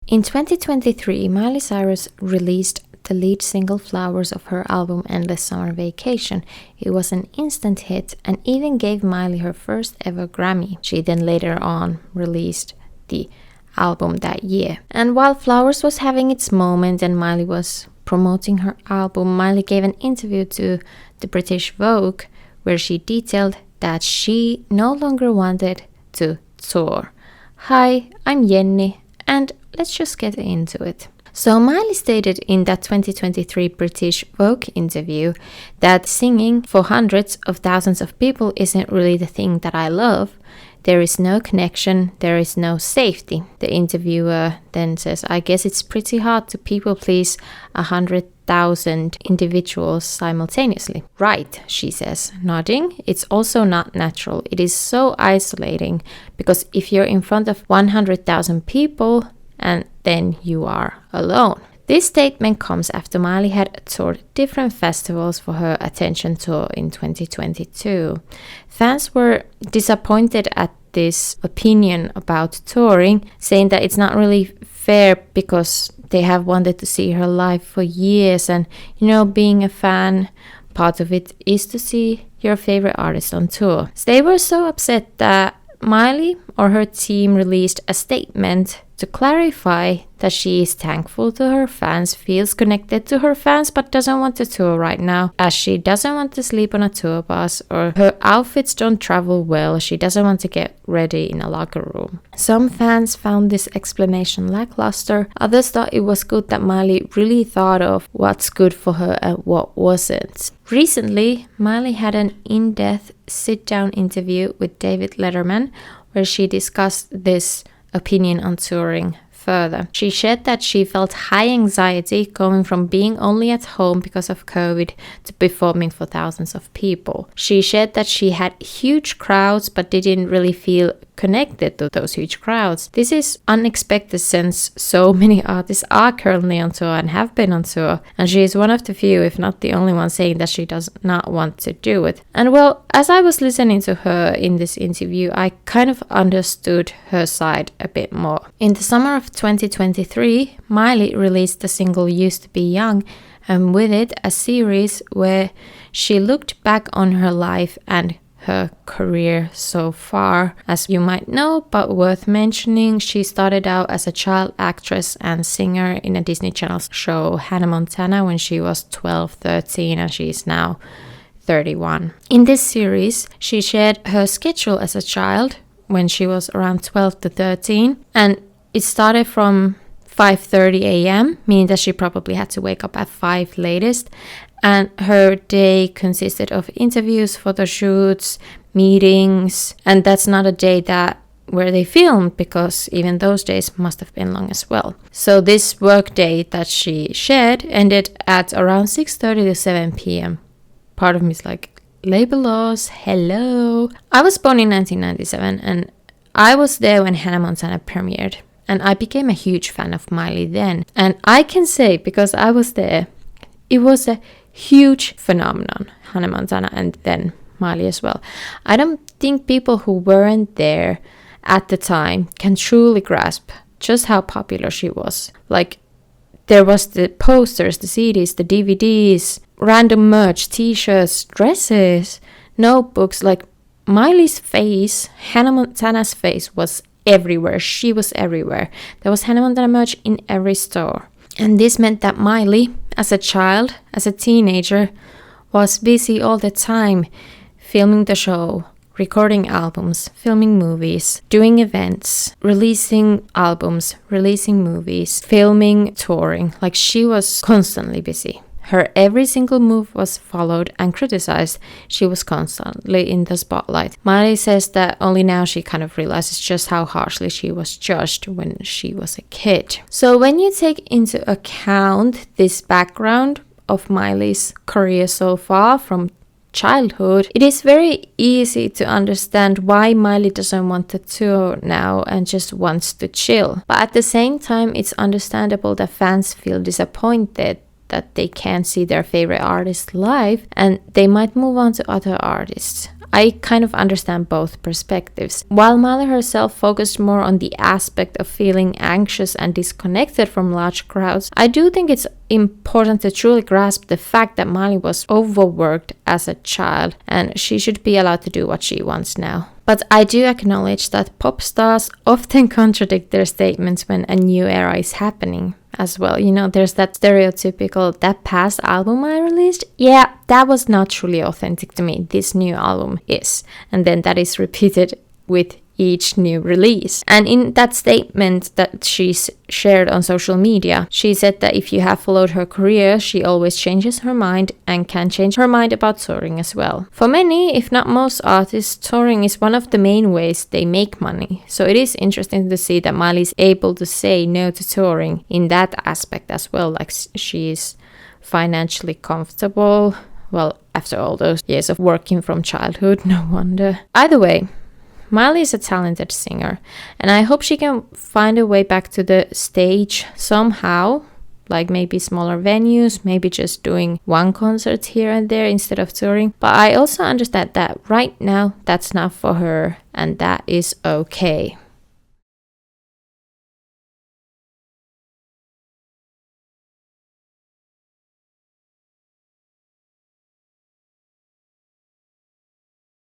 In 2023, Miley Cyrus released the lead single Flowers of her album Endless Summer Vacation. It was an instant hit and even gave Miley her first ever Grammy. She then later on released the album that year. And while Flowers was having its moment and Miley was promoting her album, Miley gave an interview to the British Vogue where she detailed that she no longer wanted to tour. Hi, I'm Jenni, and let's just get into it. So Miley stated in that 2023 British Vogue interview that singing for hundreds of thousands of people isn't really the thing that I love. There is no connection, there is no safety. The interviewer then says, I guess it's pretty hard to people please 100,000 individuals simultaneously. Right, she says, nodding. It's also not natural. It is so isolating because if you're in front of 100,000 people and then you are alone. This statement comes after Miley had toured different festivals for her Attention tour in 2022. Fans were disappointed at this opinion about touring, saying that it's not really fair because they have wanted to see her live for years, and being a fan, part of it is to see your favorite artist on tour. So they were so upset that Miley or her team released a statement to clarify that she is thankful to her fans, feels connected to her fans, but doesn't want to tour right now, as she doesn't want to sleep on a tour bus or her outfits don't travel well. She doesn't want to get ready in a locker room. Some fans found this explanation lackluster. Others thought it was good that Miley really thought of what's good for her and what wasn't. Recently, Miley had an in-depth sit-down interview with David Letterman where she discussed this opinion on touring further. She shared that she felt high anxiety going from being only at home because of COVID to performing for thousands of people. She shared that she had huge crowds but didn't really feel connected to those huge crowds. This is unexpected since so many artists are currently on tour and have been on tour, and she is one of the few, if not the only one, saying that she does not want to do it. And well, as I was listening to her in this interview, I kind of understood her side a bit more. In the summer of 2023, Miley released the single Used to Be Young, and with it a series where she looked back on her life and her career so far. As you might know, but worth mentioning, she started out as a child actress and singer in a Disney Channel show Hannah Montana when she was 12, 13, and she is now 31. In this series, she shared her schedule as a child when she was around 12 to 13, and it started from 5:30 a.m., meaning that she probably had to wake up at 5 latest, and her day consisted of interviews, photo shoots, meetings, and that's not a day where they filmed, because even those days must have been long as well. So this work day that she shared ended at around 6:30 to 7 p.m. Part of me is like, labor laws, hello. I was born in 1997 and I was there when Hannah Montana premiered, and I became a huge fan of Miley then. And I can say, because I was there, it was a huge phenomenon, Hannah Montana and then Miley as well. I don't think people who weren't there at the time can truly grasp just how popular she was. Like, there was the posters, the CDs, the DVDs, random merch, t-shirts, dresses, notebooks. Like, Miley's face, Hannah Montana's face was everywhere. She was everywhere. There was Hannah Montana merch in every store. And this meant that Miley, as a child, as a teenager, was busy all the time filming the show, recording albums, filming movies, doing events, releasing albums, releasing movies, filming, touring. Like, she was constantly busy. Her every single move was followed and criticized. She was constantly in the spotlight. Miley says that only now she kind of realizes just how harshly she was judged when she was a kid. So when you take into account this background of Miley's career so far from childhood, it is very easy to understand why Miley doesn't want to tour now and just wants to chill. But at the same time, it's understandable that fans feel disappointed that they can't see their favorite artist live and they might move on to other artists. I kind of understand both perspectives. While Miley herself focused more on the aspect of feeling anxious and disconnected from large crowds, I do think it's important to truly grasp the fact that Miley was overworked as a child and she should be allowed to do what she wants now. But I do acknowledge that pop stars often contradict their statements when a new era is happening as well. You know, there's that stereotypical, that past album I released, yeah, that was not truly authentic to me. This new album is. And then that is repeated with each new release. And in that statement that she's shared on social media, she said that if you have followed her career, she always changes her mind and can change her mind about touring as well. For many, if not most artists, touring is one of the main ways they make money. So it is interesting to see that Miley is able to say no to touring in that aspect as well. Like she's financially comfortable. Well, after all those years of working from childhood, no wonder. Either way, Miley is a talented singer, and I hope she can find a way back to the stage somehow, like maybe smaller venues, maybe just doing one concert here and there instead of touring. But I also understand that right now that's not for her, and that is okay.